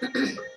शांति।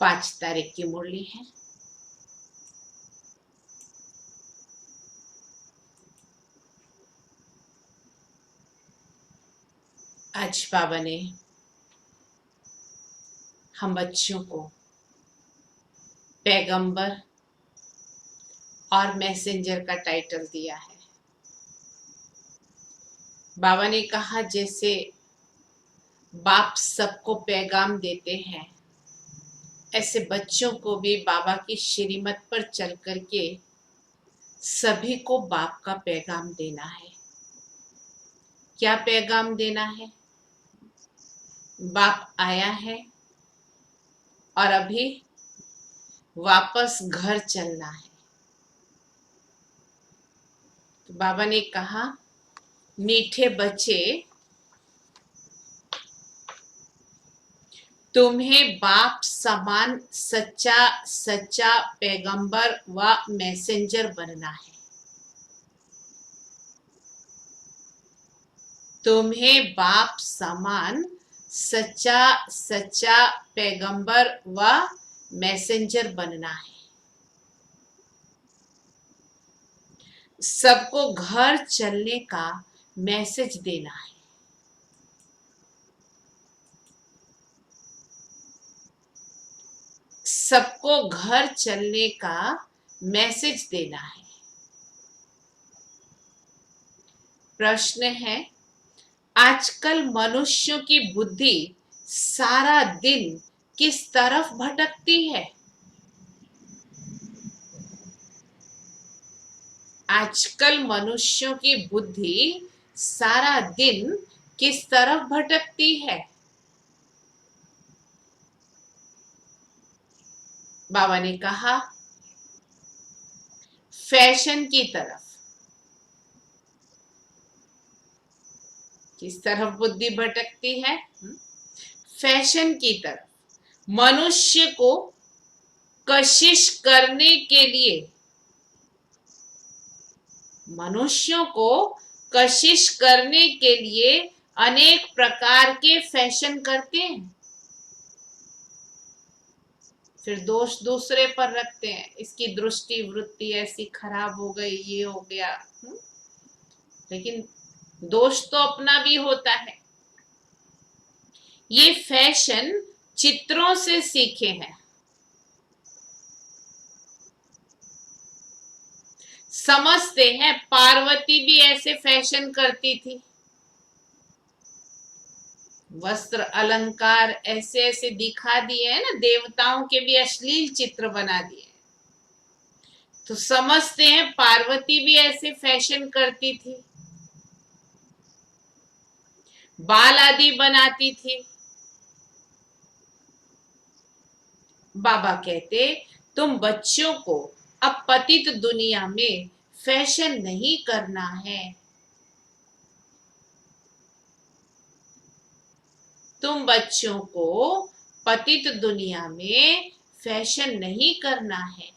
5 तारीख की मुरली है। आज बाबा ने हम बच्चों को पैगंबर और मैसेंजर का टाइटल दिया है। बाबा ने कहा जैसे बाप सबको पैगाम देते हैं, ऐसे बच्चों को भी बाबा की श्रीमत पर चल करके सभी को बाप का पैगाम देना है। क्या पैगाम देना है? बाप आया है और अभी वापस घर चलना है। तो बाबा ने कहा मीठे बच्चे, तुम्हें बाप समान सच्चा सच्चा पैगंबर व मैसेंजर बनना है। तुम्हें बाप समान सच्चा सच्चा पैगंबर व मैसेंजर बनना है। सबको घर चलने का मैसेज देना है। सबको घर चलने का मैसेज देना है। प्रश्न है, आजकल मनुष्यों की बुद्धि सारा दिन किस तरफ भटकती है? आजकल मनुष्यों की बुद्धि सारा दिन किस तरफ भटकती है? बाबा ने कहा, फैशन की तरफ। किस तरफ बुद्धि भटकती है? फैशन की तरफ। मनुष्य को कशिश करने के लिए, मनुष्यों को कशिश करने के लिए अनेक प्रकार के फैशन करते हैं, फिर दोष दूसरे पर रखते हैं। इसकी दृष्टि वृत्ति ऐसी खराब हो गई, ये हो गया। लेकिन दोष तो अपना भी होता है। ये फैशन चित्रों से सीखे हैं। समझते हैं पार्वती भी ऐसे फैशन करती थी, वस्त्र अलंकार ऐसे ऐसे दिखा दिए हैं ना, देवताओं के भी अश्लील चित्र बना दिए, तो समझते हैं पार्वती भी ऐसे फैशन करती थी, बाल आदि बनाती थी। बाबा कहते, तुम बच्चों को अब पतित दुनिया में फैशन नहीं करना है। तुम बच्चों को पतित दुनिया में फैशन नहीं करना है।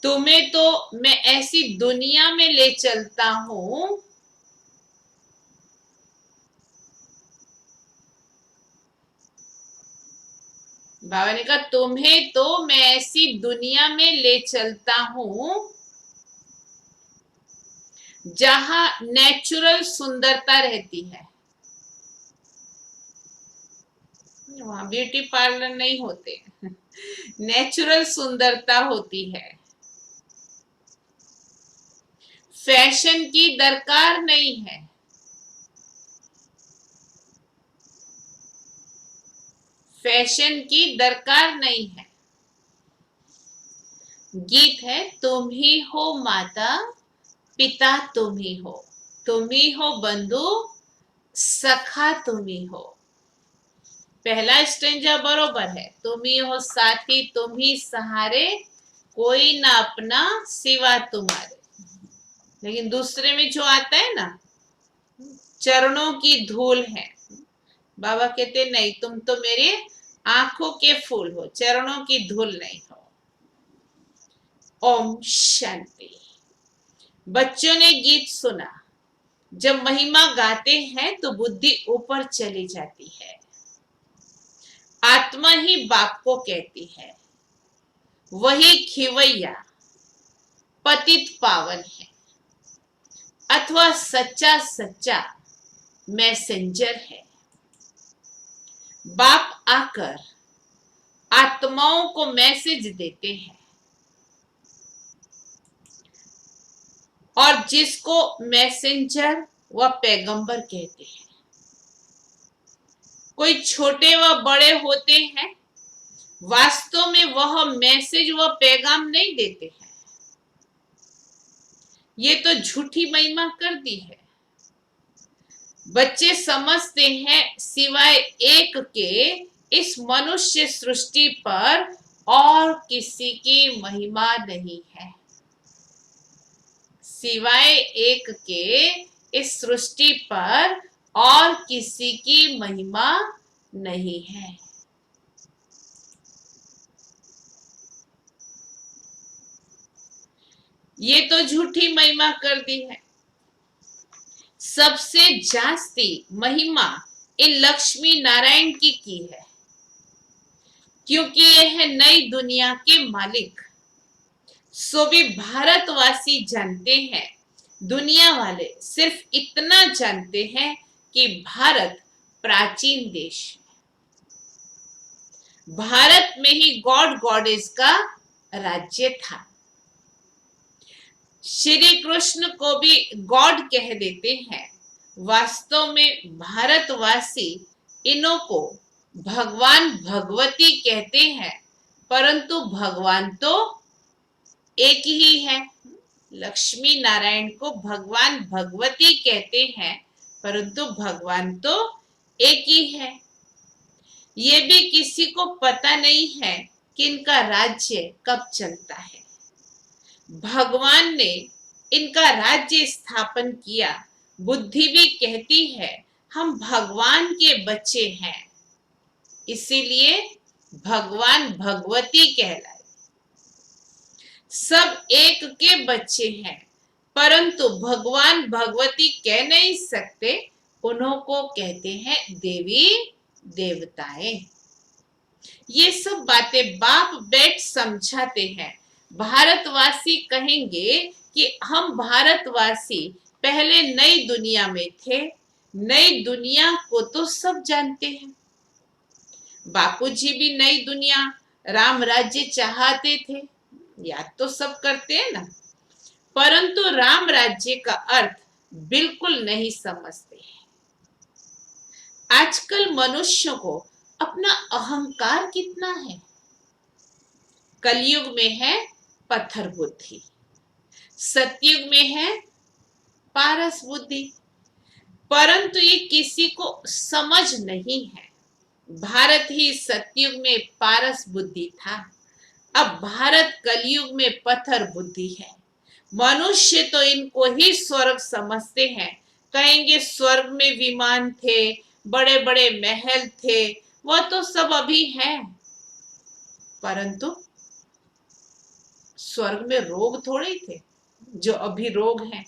तुम्हें तो मैं ऐसी दुनिया में ले चलता हूं बाबा ने कहा, तुम्हें तो मैं ऐसी दुनिया में ले चलता हूं जहां नेचुरल सुंदरता रहती है। वहां ब्यूटी पार्लर नहीं होते, नेचुरल सुंदरता होती है। फैशन की दरकार नहीं है। फैशन की दरकार नहीं है। गीत है, तुम ही हो माता पिता, तुम ही हो, तुम ही हो बंधु सखा, तुम ही हो। पहला स्टेंजा बरोबर है, तुम ही हो साथी, तुम ही सहारे, कोई ना अपना सिवा तुम्हारे। लेकिन दूसरे में जो आता है ना, चरणों की धूल है, बाबा कहते नहीं, तुम तो मेरे आंखों के फूल हो, चरणों की धूल नहीं हो। ओम शांति। बच्चों ने गीत सुना, जब महिमा गाते हैं तो बुद्धि ऊपर चली जाती है। आत्मा ही बाप को कहती है, वही खिवैया पतित पावन है, अथवा सच्चा सच्चा मैसेंजर है। बाप आकर आत्माओं को मैसेज देते हैं, और जिसको मैसेंजर व पैगंबर कहते हैं। कोई छोटे व बड़े होते हैं, वास्तव में वह मैसेज व पैगाम नहीं देते हैं। ये तो झूठी महिमा कर दी है। बच्चे समझते हैं सिवाय एक के इस मनुष्य सृष्टि पर और किसी की महिमा नहीं है। सिवाय एक के इस सृष्टि पर और किसी की महिमा नहीं है। ये तो झूठी महिमा कर दी है। सबसे जास्ती महिमा इन लक्ष्मी नारायण की है, क्योंकि यह है नई दुनिया के मालिक। सो भी भारतवासी जानते हैं, दुनिया वाले सिर्फ इतना जानते हैं कि भारत प्राचीन देश है। भारत में ही गॉड गॉडेस का राज्य था। श्री कृष्ण को भी गॉड कह देते हैं। वास्तव में भारतवासी इन्हों को भगवान भगवती कहते हैं, परंतु भगवान तो एक ही है। लक्ष्मी नारायण को भगवान भगवती कहते हैं, परंतु भगवान तो एक ही है। ये भी किसी को पता नहीं है कि इनका राज्य कब चलता है। भगवान ने इनका राज्य स्थापन किया। बुद्धि भी कहती है हम भगवान के बच्चे हैं, इसीलिए भगवान भगवती कहलाए। सब एक के बच्चे हैं, परंतु भगवान भगवती कह नहीं सकते, उन्हों को कहते हैं देवी देवताएं। ये सब बातें बाप बेट समझाते हैं। भारतवासी कहेंगे कि हम भारतवासी पहले नई दुनिया में थे। नई दुनिया को तो सब जानते हैं। बापूजी भी नई दुनिया राम राज्य चाहते थे, याद तो सब करते हैं ना, परंतु राम राज्य का अर्थ बिल्कुल नहीं समझते हैं। आजकल मनुष्यों को अपना अहंकार कितना है। कलयुग में है पत्थर बुद्धि, सतयुग में है पारस बुद्धि, परंतु ये किसी को समझ नहीं है। भारत ही सतयुग में पारस बुद्धि था, अब भारत कलयुग में पत्थर बुद्धि है। मनुष्य तो इनको ही स्वर्ग समझते हैं। कहेंगे स्वर्ग में विमान थे, बड़े बड़े महल थे, वह तो सब अभी है, परंतु स्वर्ग में रोग थोड़े थे जो अभी रोग हैं।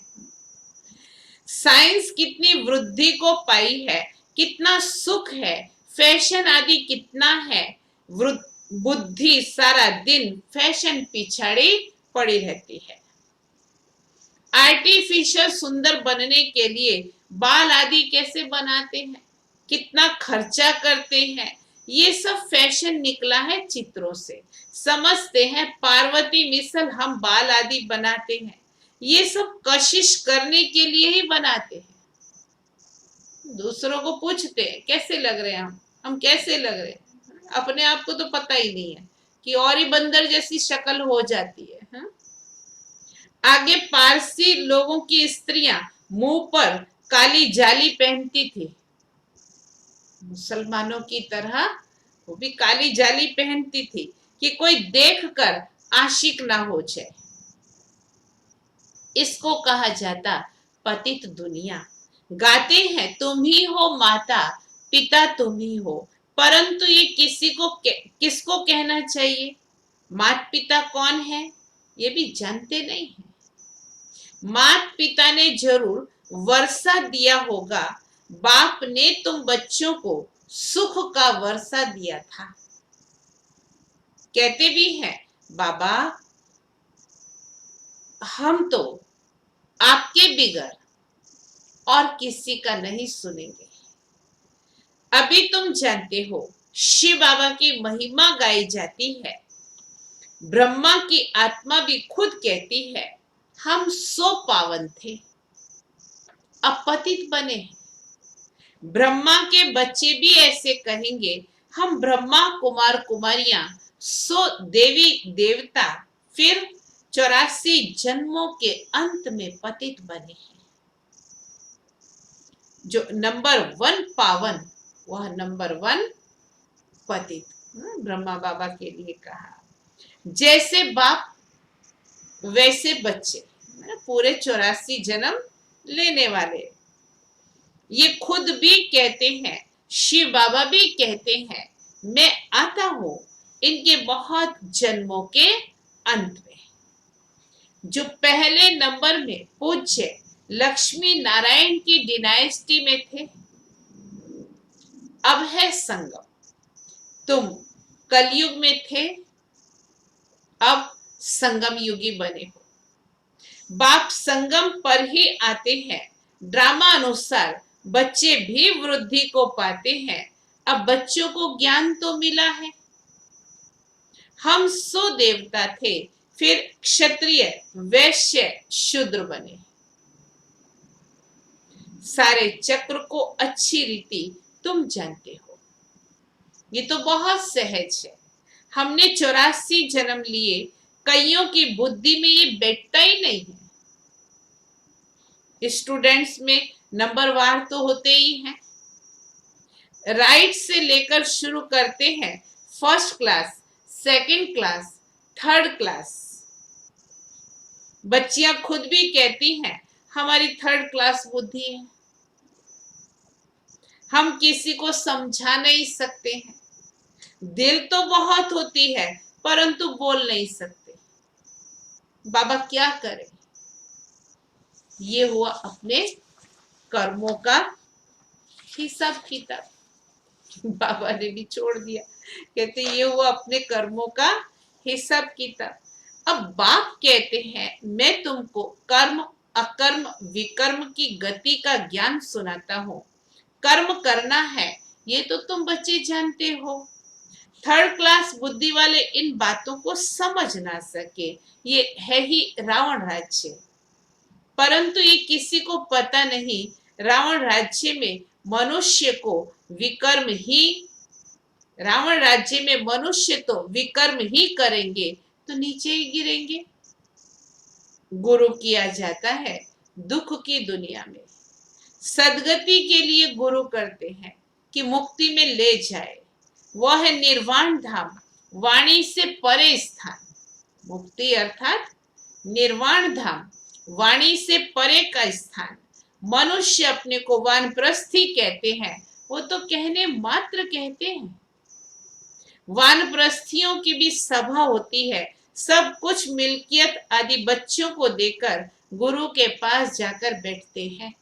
साइंस कितनी वृद्धि को पाई है, कितना सुख है, फैशन आदि कितना है, बुद्धि सारा दिन फैशन पिछाड़ी पड़ी रहती है। आर्टिफिशियल सुंदर बनने के लिए बाल आदि कैसे बनाते हैं, कितना खर्चा करते हैं, ये सब फैशन निकला है चित्रों से। समझते हैं पार्वती मिसल हम बाल आदि बनाते हैं, ये सब कशिश करने के लिए ही बनाते हैं। दूसरों को पूछते हैं कैसे लग रहे हैं हम कैसे लग रहे हैं, अपने आप को तो पता ही नहीं है कि और ही बंदर जैसी शक्ल हो जाती है। हा? आगे पारसी लोगों की स्त्रियां मुंह पर काली जाली पहनती थी, मुसलमानों की तरह वो भी काली जाली पहनती थी कि कोई देखकर आशिक ना हो जाए। इसको कहा जाता पतित दुनिया। गाते हैं तुम ही हो माता पिता तुम ही हो, परंतु ये किसको कहना चाहिए, माता पिता कौन है ये भी जानते नहीं है। माता पिता ने जरूर वर्षा दिया होगा, बाप ने तुम बच्चों को सुख का वर्षा दिया था। कहते भी हैं बाबा हम तो आपके बिगर और किसी का नहीं सुनेंगे। अभी तुम जानते हो शिव बाबा की महिमा गाई जाती है। ब्रह्मा की आत्मा भी खुद कहती है हम सो पावन थे, अब पतित बने हैं। ब्रह्मा के बच्चे भी ऐसे कहेंगे हम ब्रह्मा कुमार कुमारियां सो देवी देवता फिर 84 जन्मों के अंत में पतित बने हैं। जो नंबर 1 पावन वह नंबर 1 पतित। ब्रह्मा बाबा के लिए कहा जैसे बाप वैसे बच्चे, पूरे 84 जन्म लेने वाले। ये खुद भी कहते हैं, शिव बाबा भी कहते हैं मैं आता हूं इनके बहुत जन्मों के अंत में। जो पहले नंबर में पूज्य लक्ष्मी नारायण की डिनाइस्टी में थे, अब है संगम। तुम कलयुग में थे, अब संगम युगी बने हो। बाप संगम पर ही आते हैं। ड्रामा अनुसार बच्चे भी वृद्धि को पाते हैं। अब बच्चों को ज्ञान तो मिला है। हम सो देवता थे, फिर क्षत्रिय, वैश्य, शूद्र बने। सारे चक्र को अच्छी रीति तुम जानते हो। ये तो बहुत सहज है। हमने 84 जन्म लिए, कईयों की बुद्धि में ये बैठता ही नहीं है। स्टूडेंट्स में नंबरवार तो होते ही हैं। राइट से लेकर शुरू करते हैं, first class, second class, third class. बच्चियां खुद भी कहती हैं हमारी थर्ड क्लास बुद्धि है, हम किसी को समझा नहीं सकते हैं। दिल तो बहुत होती है परंतु बोल नहीं सकते। बाबा क्या करें? ये हुआ अपने कर्मों का हिसाब किताब। बाबा ने भी छोड़ दिया, कहते ये हुआ अपने कर्मों का हिसाब किताब। अब बाप कहते हैं मैं तुमको कर्म अकर्म विकर्म की गति का ज्ञान सुनाता हूं। कर्म करना है ये तो तुम बच्चे जानते हो। थर्ड क्लास बुद्धि वाले इन बातों को समझ ना सके, ये है ही रावण राज्य। परंतु ये किसी को पता नहीं, रावण राज्य में मनुष्य को विकर्म ही रावण राज्य में मनुष्य तो विकर्म ही करेंगे तो नीचे ही गिरेंगे। गुरु किया जाता है दुख की दुनिया में, सदगति के लिए गुरु करते हैं कि मुक्ति में ले जाए। वह है निर्वाण धाम, वाणी से परे स्थान। मुक्ति अर्थात निर्वाण धाम, वाणी से परे का स्थान। मनुष्य अपने को वानप्रस्थी कहते हैं, वो तो कहने मात्र कहते हैं। वानप्रस्थियों की भी सभा होती है, सब कुछ मिल्कियत आदि बच्चों को देकर गुरु के पास जाकर बैठते हैं।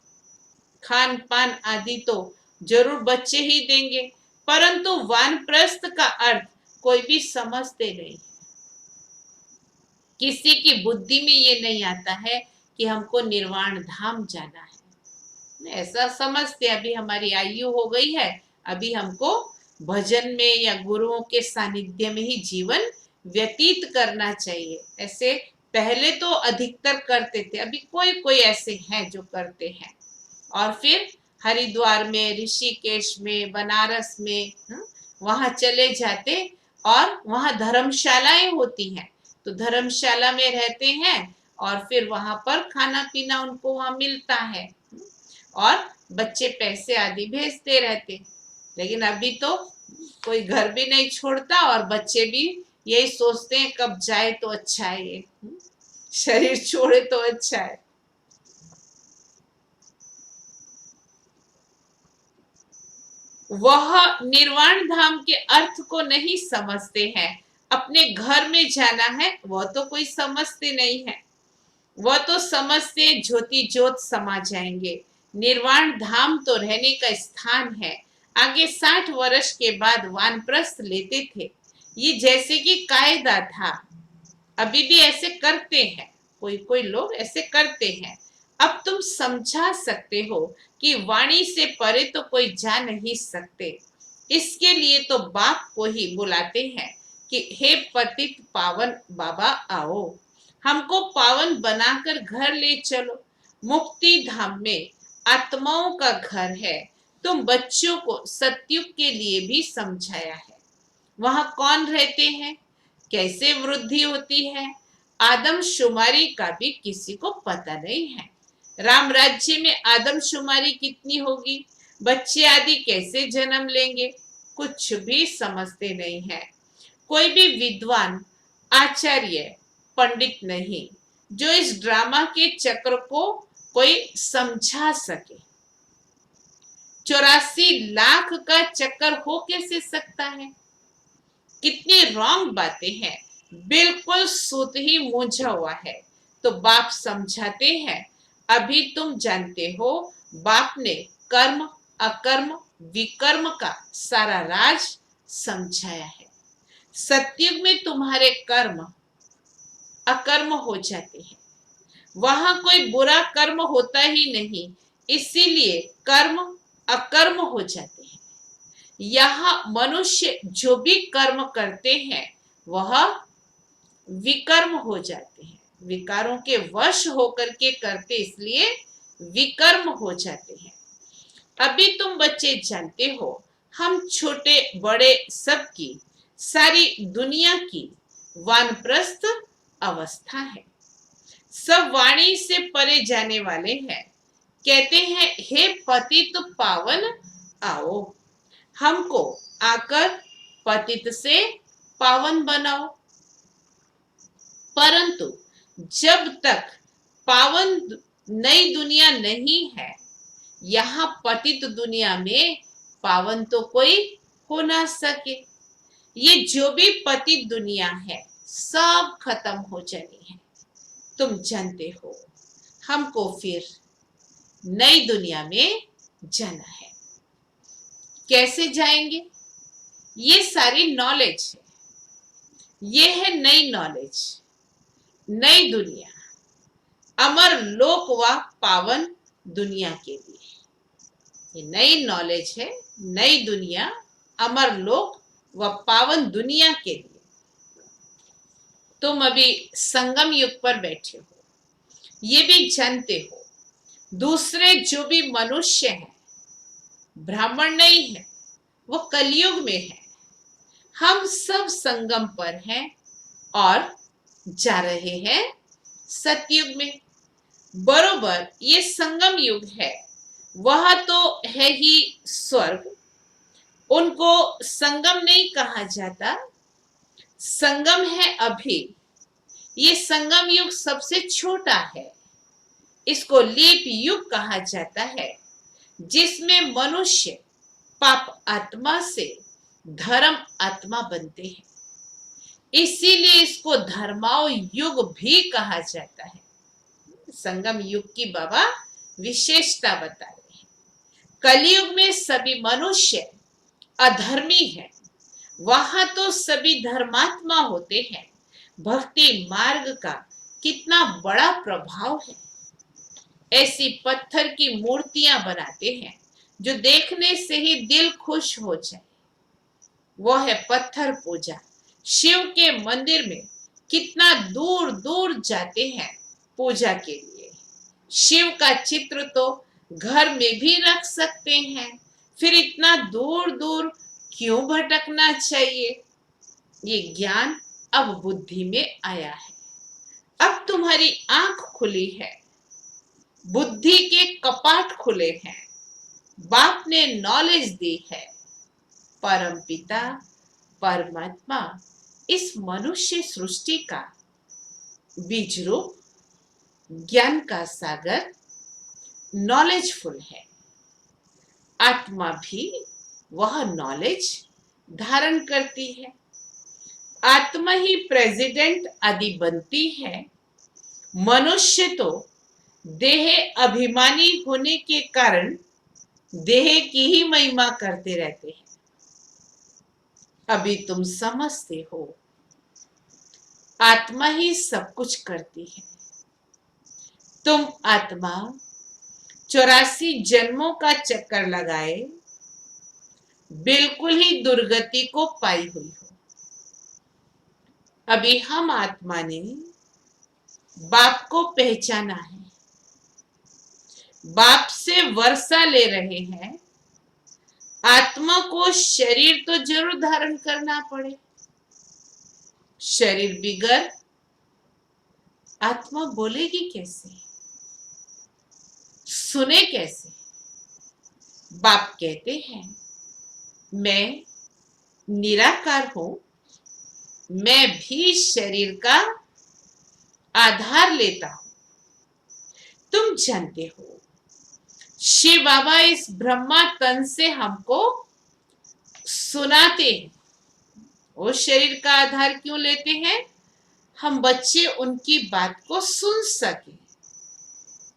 खान पान आदि तो जरूर बच्चे ही देंगे, परंतु वानप्रस्थ का अर्थ कोई भी समझते नहीं। किसी की बुद्धि में ये नहीं आता है कि हमको निर्वाण धाम जाना है। ऐसा समझते अभी हमारी आयु हो गई है, अभी हमको भजन में या गुरुओं के सानिध्य में ही जीवन व्यतीत करना चाहिए। ऐसे पहले तो अधिकतर करते थे, अभी कोई कोई ऐसे हैं जो करते हैं। और फिर हरिद्वार में, ऋषिकेश में, बनारस में वहां चले जाते और वहां धर्मशालाएं होती हैं, तो धर्मशाला में रहते हैं और फिर वहां पर खाना पीना उनको वहां मिलता है और बच्चे पैसे आदि भेजते रहते। लेकिन अभी तो कोई घर भी नहीं छोड़ता और बच्चे भी यही सोचते हैं कब जाए तो अच्छा है, ये शरीर छोड़े तो अच्छा है। वह निर्वाण धाम के अर्थ को नहीं समझते हैं। अपने घर में जाना है वह तो कोई समझते नहीं है, वह तो समझते ज्योति ज्योत समा जाएंगे। निर्वाण धाम तो रहने का स्थान है। आगे 60 वर्ष के बाद वानप्रस्थ लेते थे, ये जैसे कि कायदा था। अभी भी ऐसे करते हैं, कोई कोई लोग ऐसे करते हैं। अब तुम समझा सकते हो कि वाणी से परे तो कोई जा नहीं सकते। इसके लिए तो बाप को ही बुलाते हैं कि हे पतित पावन बाबा आओ, हमको पावन बनाकर घर ले चलो। मुक्ति धाम में आत्माओं का घर है। तुम बच्चों को सतयुग के लिए भी समझाया है। वहां कौन रहते हैं, कैसे वृद्धि होती है, आदमशुमारी का भी किसी को पता नहीं है। राम राज्य में आदमशुमारी कितनी होगी, बच्चे आदि कैसे जन्म लेंगे, कुछ भी समझते नहीं है। कोई भी विद्वान, आचार्य, पंडित नहीं जो इस ड्रामा के चक्र को कोई समझा सके। 84 लाख का चक्कर हो कैसे सकता है? कितनी रॉन्ग बातें हैं, बिल्कुल सूत ही मूंझा हुआ है। तो बाप समझाते हैं, अभी तुम जानते हो बाप ने कर्म अकर्म विकर्म का सारा राज समझाया है। सतयुग में तुम्हारे कर्म अकर्म हो जाते हैं, वहां कोई बुरा कर्म होता ही नहीं, इसीलिए कर्म अकर्म हो जाते हैं। यहाँ मनुष्य जो भी कर्म करते हैं वह विकर्म हो जाते हैं। विकारों के वश होकर के करते, इसलिए विकर्म हो जाते हैं। अभी तुम बच्चे जानते हो, हम छोटे बड़े सबकी, सारी दुनिया की वानप्रस्थ अवस्था है। सब वाणी से परे जाने वाले हैं। कहते हैं, हे पतित पावन आओ, हमको आकर पतित से पावन बनाओ। परंतु जब तक पावन नई दुनिया नहीं है, यहाँ पतित दुनिया में पावन तो कोई हो ना सके। ये जो भी पतित दुनिया है, सब खत्म हो जानी है। तुम जानते हो, हमको फिर नई दुनिया में जाना है। कैसे जाएंगे? ये सारी नॉलेज है, ये है नई नॉलेज, नई दुनिया, अमर लोक व पावन दुनिया के लिए। ये नई नॉलेज है, नई दुनिया, अमर लोक व पावन दुनिया के लिए। तुम अभी संगम युग पर बैठे हो, ये भी जानते हो, दूसरे जो भी मनुष्य हैं, ब्राह्मण नहीं है, वो कलयुग में है। हम सब संगम पर हैं और जा रहे हैं सतयुग में। बरोबर ये संगम युग है, वह तो है ही स्वर्ग, उनको संगम नहीं कहा जाता। संगम है अभी, ये संगम युग सबसे छोटा है, इसको लीप युग कहा जाता है, जिसमें मनुष्य पाप आत्मा से धर्म आत्मा बनते हैं। इसीलिए इसको धर्माओ युग भी कहा जाता है। संगम युग की बाबा विशेषता बता रहे हैं। कलयुग में सभी मनुष्य अधर्मी है, वहां तो सभी धर्मात्मा होते हैं। भक्ति मार्ग का कितना बड़ा प्रभाव है। ऐसी पत्थर की मूर्तियां बनाते हैं जो देखने से ही दिल खुश हो जाए। वो है पत्थर पूजा। शिव के मंदिर में कितना दूर दूर जाते हैं पूजा के लिए। शिव का चित्र तो घर में भी रख सकते हैं, फिर इतना दूर दूर क्यों भटकना चाहिए? ये ज्ञान अब बुद्धि में आया है। अब तुम्हारी आंख खुली है, बुद्धि के कपाट खुले हैं, बाप ने नॉलेज दी है। परमपिता परमात्मा इस मनुष्य सृष्टि का बीज रूप, ज्ञान का सागर, नॉलेजफुल है। आत्मा भी वह नॉलेज धारण करती है। आत्मा ही प्रेसिडेंट आदि बनती है। मनुष्य तो देह अभिमानी होने के कारण देह की ही महिमा करते रहते हैं। अभी तुम समझते हो, आत्मा ही सब कुछ करती है। तुम आत्मा 84 जन्मों का चक्कर लगाए बिल्कुल ही दुर्गति को पाई हुई हो। अभी हम आत्मा ने बाप को पहचाना है, बाप से वर्षा ले रहे हैं। आत्मा को शरीर तो जरूर धारण करना पड़े। शरीर बिगर आत्मा बोलेगी कैसे, सुने कैसे? बाप कहते हैं, मैं निराकार हूं, मैं भी शरीर का आधार लेता हूं। तुम जानते हो, शिव बाबा इस ब्रह्मा तन से हमको सुनाते हैं। वो शरीर का आधार क्यों लेते हैं? हम बच्चे उनकी बात को सुन सके,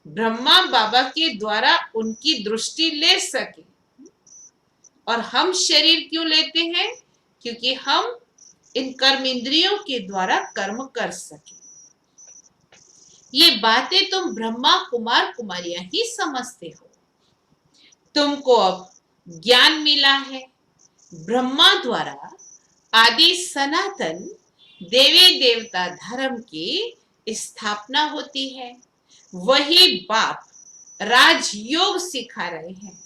ब्रह्मा बाबा के द्वारा उनकी दृष्टि ले सके। और हम शरीर क्यों लेते हैं? क्योंकि हम इन कर्म इंद्रियों के द्वारा कर्म कर सके। ये बातें तुम ब्रह्मा कुमार कुमारियां ही समझते हो। तुमको अब ज्ञान मिला है ब्रह्मा द्वारा आदि सनातन देवी देवता धर्म की स्थापना होती है। वही बाप राजयोग सिखा रहे हैं,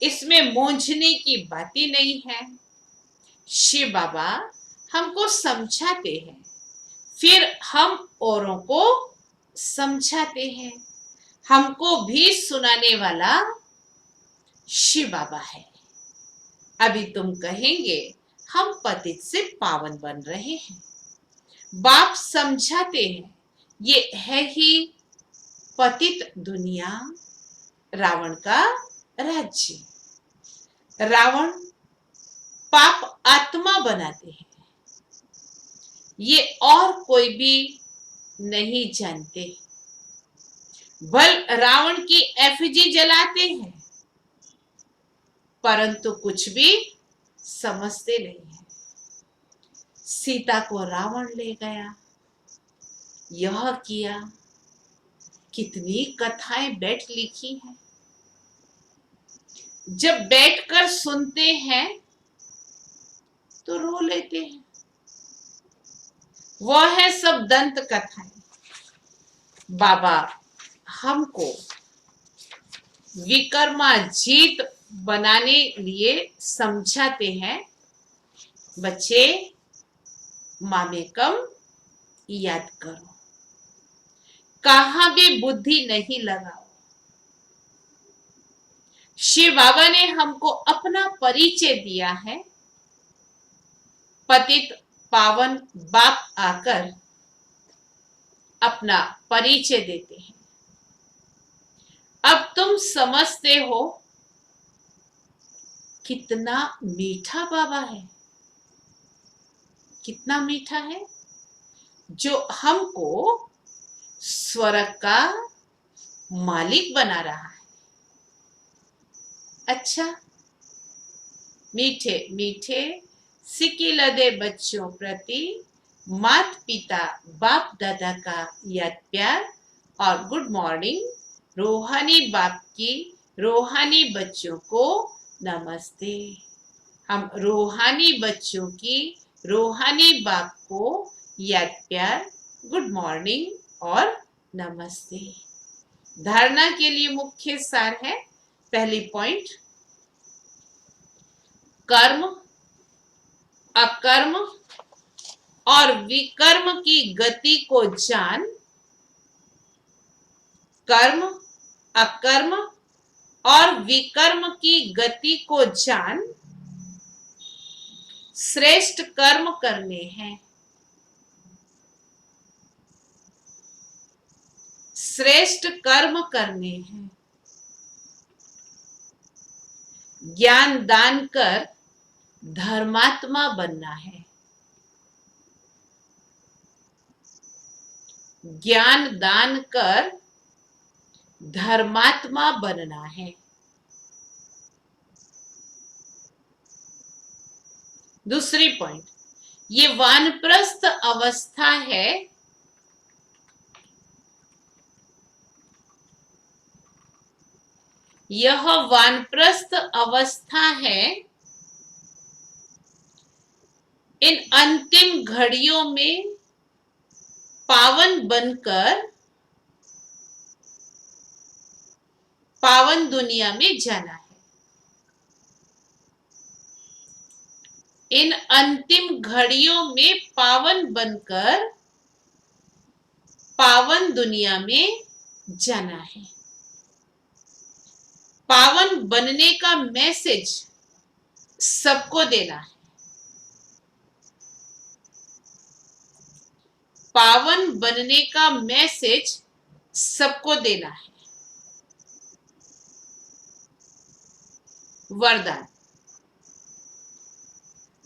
इसमें मूंझने की बात ही नहीं है। शिव बाबा हमको समझाते हैं, फिर हम औरों को समझाते हैं। हमको भी सुनाने वाला शिव बाबा है। अभी तुम कहेंगे हम पतित से पावन बन रहे हैं। बाप समझाते हैं, ये है ही पतित दुनिया, रावण का राज्य। रावण पाप आत्मा बनाते हैं, ये और कोई भी नहीं जानते। बल रावण की एफिजी जलाते हैं, परंतु कुछ भी समझते नहीं है। सीता को रावण ले गया, यह किया, कितनी कथाएं बैठ लिखी हैं। जब बैठकर सुनते हैं तो रो लेते हैं। वह है सब दंत कथाएं। बाबा हमको विक्रमाजीत बनाने लिए समझाते हैं, बच्चे मामेकम याद करो, कहां भी बुद्धि नहीं लगाओ। शिव बाबा ने हमको अपना परिचय दिया है। पतित पावन बाप आकर अपना परिचय देते हैं। अब तुम समझते हो कितना मीठा बाबा है, कितना मीठा है, जो हमको स्वर्ग का मालिक बना रहा है। अच्छा, मीठे मीठे सिकिलदे बच्चों प्रति माता पिता बाप दादा का याद प्यार और गुड मॉर्निंग। रूहानी बाप की रूहानी बच्चों को नमस्ते। हम रूहानी बच्चों की रूहानी बाप को याद प्यार, गुड मॉर्निंग और नमस्ते। धारणा के लिए मुख्य सार है, पहली पॉइंट, कर्म, अकर्म और विकर्म की गति को जान। कर्म, अकर्म और विकर्म की गति को जान, श्रेष्ठ कर्म करने हैं। श्रेष्ठ कर्म करने हैं। ज्ञान दान कर धर्मात्मा बनना है। ज्ञान दान कर धर्मात्मा बनना है। दूसरी पॉइंट, ये वानप्रस्थ अवस्था है। यह वानप्रस्थ अवस्था है। इन अंतिम घड़ियों में पावन बनकर पावन दुनिया में जाना है। इन अंतिम घड़ियों में पावन बनकर पावन दुनिया में जाना है। पावन बनने का मैसेज सबको देना है। पावन बनने का मैसेज सबको देना है। वरदान,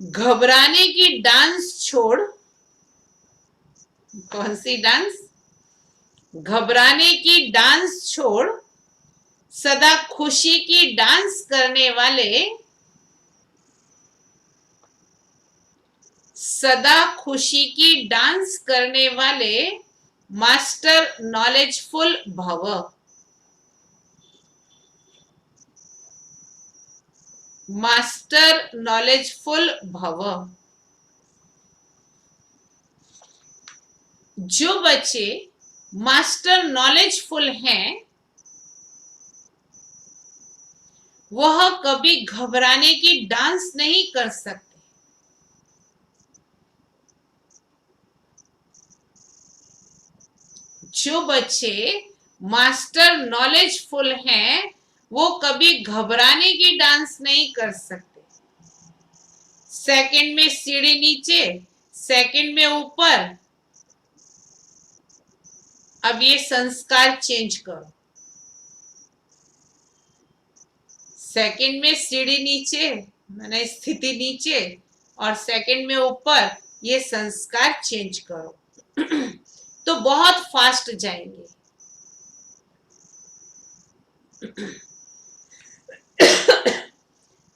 घबराने की डांस छोड़। कौन सी डांस? घबराने की डांस छोड़, सदा खुशी की डांस करने वाले, सदा खुशी की डांस करने वाले मास्टर नॉलेजफुल भव। मास्टर नॉलेजफुल भव। जो बच्चे मास्टर नॉलेजफुल हैं वह कभी घबराने की डांस नहीं कर सकते। जो बच्चे मास्टर नॉलेजफुल हैं वो कभी घबराने की डांस नहीं कर सकते। सेकंड में सीढ़ी नीचे, सेकंड में ऊपर। अब ये संस्कार चेंज करो। सेकंड में सीढ़ी नीचे माने स्थिति नीचे और सेकंड में ऊपर, ये संस्कार चेंज करो। तो बहुत फास्ट जाएंगे।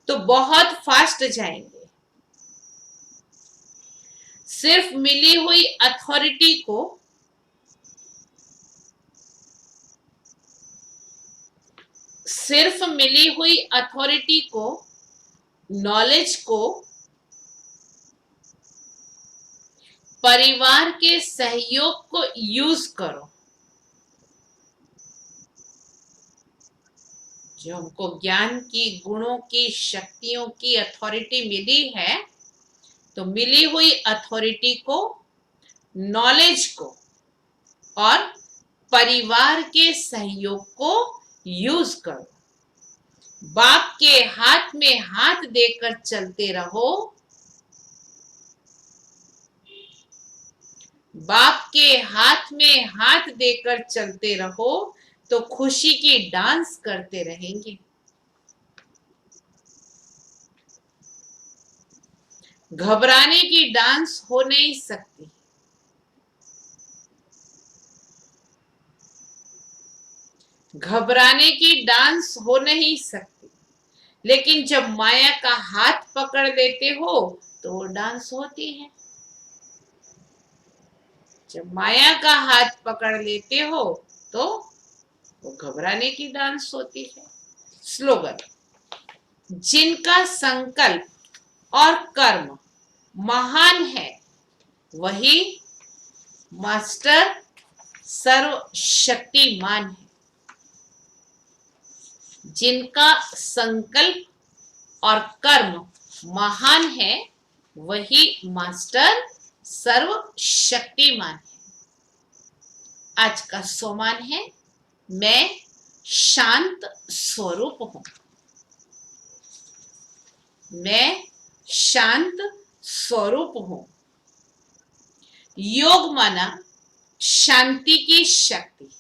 तो बहुत फास्ट जाएंगे। सिर्फ मिली हुई अथॉरिटी को नॉलेज को परिवार के सहयोग को यूज करो। जो हमको ज्ञान की, गुणों की, शक्तियों की अथॉरिटी मिली है, तो मिली हुई अथॉरिटी को, नॉलेज को और परिवार के सहयोग को यूज करो। बाप के हाथ में हाथ देकर चलते रहो। बाप के हाथ में हाथ देकर चलते रहो तो खुशी की डांस करते रहेंगे। घबराने की डांस हो नहीं सकती। घबराने की डांस हो नहीं सकती, लेकिन जब माया का हाथ पकड़ लेते हो तो वो डांस होती है। जब माया का हाथ पकड़ लेते हो तो वो घबराने की डांस होती है। स्लोगन: जिनका संकल्प और कर्म महान है वही मास्टर सर्वशक्तिमान है। जिनका संकल्प और कर्म महान है वही मास्टर सर्वशक्तिमान है। आज का सोमान है, मैं शांत स्वरूप हूं। मैं शांत स्वरूप हूं। योग माना शांति की शक्ति।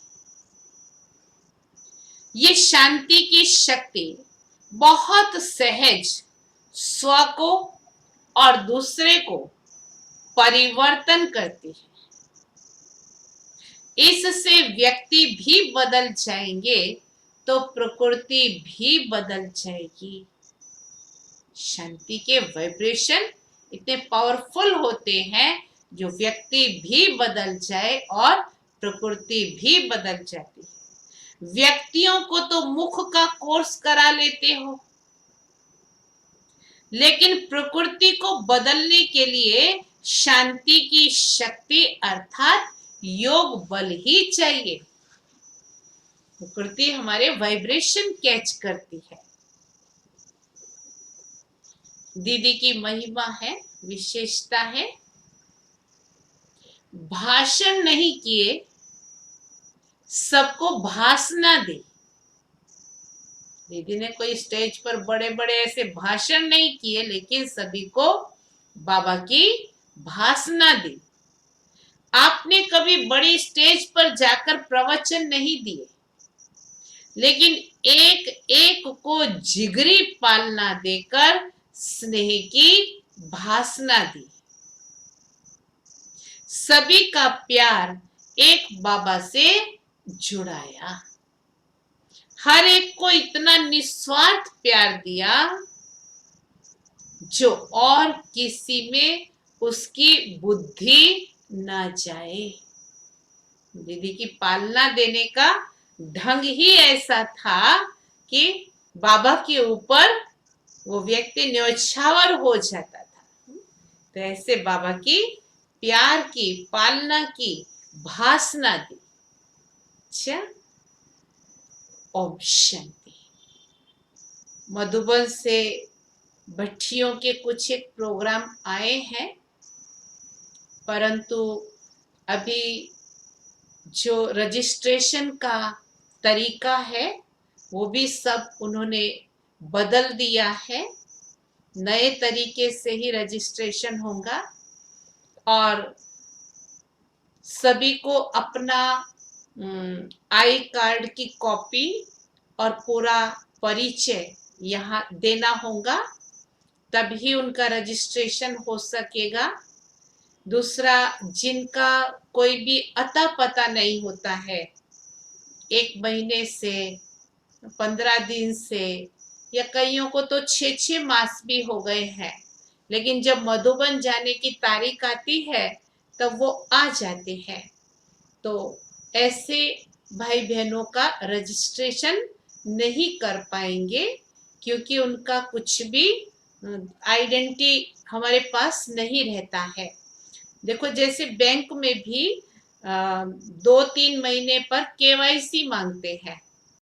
ये शांति की शक्ति बहुत सहज स्व को और दूसरे को परिवर्तन करती है। इससे व्यक्ति भी बदल जाएंगे तो प्रकृति भी बदल जाएगी। शांति के वाइब्रेशन इतने पावरफुल होते हैं जो व्यक्ति भी बदल जाए और प्रकृति भी बदल जाती है। व्यक्तियों को तो मुख का कोर्स करा लेते हो, लेकिन प्रकृति को बदलने के लिए शांति की शक्ति अर्थात योग बल ही चाहिए। प्रकृति हमारे वाइब्रेशन कैच करती है। दीदी की महिमा है, विशेषता है, भाषण नहीं किए सबको भासना दे। दीदी ने कोई स्टेज पर बड़े बड़े ऐसे भाषण नहीं किए, लेकिन सभी को बाबा की भासना दी। आपने कभी बड़ी स्टेज पर जाकर प्रवचन नहीं दिए, लेकिन एक एक को जिगरी पालना देकर स्नेह की भासना दी। सभी का प्यार एक बाबा से जुड़ाया। हर एक को इतना निस्वार्थ प्यार दिया जो और किसी में उसकी बुद्धि न जाए। दीदी की पालना देने का ढंग ही ऐसा था कि बाबा के ऊपर वो व्यक्ति न्यौछावर हो जाता था। तो ऐसे बाबा की प्यार की, पालना की, भासना दी। अच्छा, ओम शांति। मधुबन से भट्टियों के कुछ एक प्रोग्राम आए हैं, परंतु अभी जो रजिस्ट्रेशन का तरीका है वो भी सब उन्होंने बदल दिया है। नए तरीके से ही रजिस्ट्रेशन होगा और सभी को अपना आई कार्ड की कॉपी और पूरा परिचय यहाँ देना होगा, तभी उनका रजिस्ट्रेशन हो सकेगा। दूसरा, जिनका कोई भी अता पता नहीं होता है, 1 महीने से, 15 दिन से, या कईयों को तो 6-6 मास भी हो गए हैं, लेकिन जब मधुबन जाने की तारीख आती है तब वो आ जाते हैं। तो ऐसे भाई बहनों का रजिस्ट्रेशन नहीं कर पाएंगे, क्योंकि उनका कुछ भी आइडेंटिटी हमारे पास नहीं रहता है। देखो, जैसे बैंक में भी 2-3 महीने पर केवाईसी मांगते हैं,